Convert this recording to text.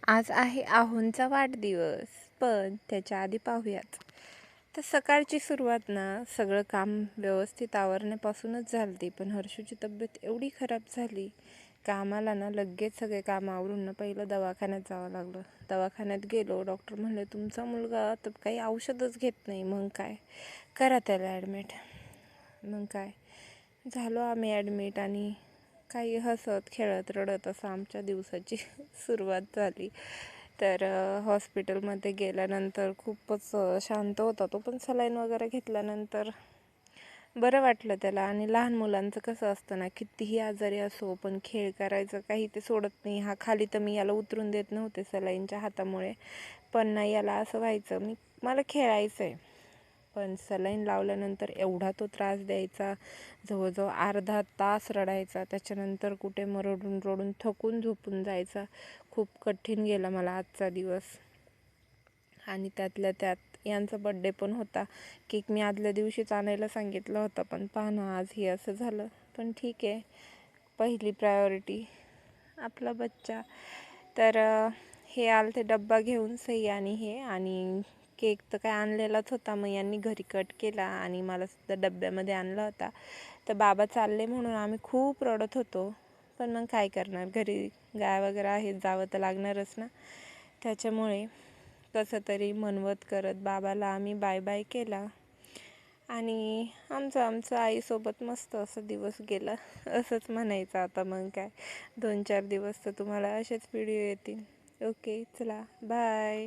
आज आहे आहोंचा वाढदिवस, पण त्याच्या आधी पाहूयात. तर सकाळची सुरुवात ना सगळं काम व्यवस्थित आवरण्यापासूनच झाली, पण हर्षूची तब्येत एवढी खराब झाली का आम्हाला ना लगेच सगळे काम आवरून ना पहिलं दवाखान्यात जावं लागलं. दवाखान्यात गेलो, डॉक्टर म्हणले तुमचा मुलगा तर काही औषधच घेत नाही. मग काय, करा त्याला ॲडमिट. मग काय झालो आम्ही ॲडमिट आणि काही हसत खेळत रडत असं आमच्या दिवसाची सुरुवात झाली. तर हॉस्पिटलमध्ये गेल्यानंतर खूपच शांत होता तो, पण सलाईन वगैरे घेतल्यानंतर बरं वाटलं त्याला. आणि लहान मुलांचं कसं असतं ना, कितीही आजारी असो पण खेळ करायचं काही ते सोडत नाही. हा खाली तर मी याला उतरून देत नव्हते सलाईनच्या हातामुळे, पण नाही याला असं व्हायचं मला खेळायचं आहे. पण सलाईन लावल्यानंतर एवढा तो त्रास द्यायचा, जवळजवळ अर्धा तास रडायचा. त्याच्यानंतर कुठे मग रडून रडून थकून झोपून जायचा. खूप कठीण गेला मला आजचा दिवस. आणि त्यातल्या त्यात यांचा बड्डे पण होता. केक मी आदल्या दिवशीच आणायला सांगितलं होतं, पण पहा ना आज हे असं झालं. पण ठीक आहे, पहिली प्रायोरिटी आपला बच्चा. तर हे आले ते डब्बा घेऊन सई आणि हे, आणि केक तर काय आणलेलाच होता, मग यांनी घरी कट केला आणि मला सुद्धा डब्यामध्ये आणला होता. तर बाबा चालले म्हणून आम्ही खूप रडत होतो, पण मग काय करणार, घरी गाय वगैरे आहे, जावं तर लागणारच ना. त्याच्यामुळे कसं तरी मनवत करत बाबाला आम्ही बाय बाय केला आणि आमचं आईसोबत मस्त असं दिवस गेला असंच म्हणायचं आता. मग काय 2-4 दिवस तर तुम्हाला असेच व्हिडिओ येतील. ओके, चला बाय.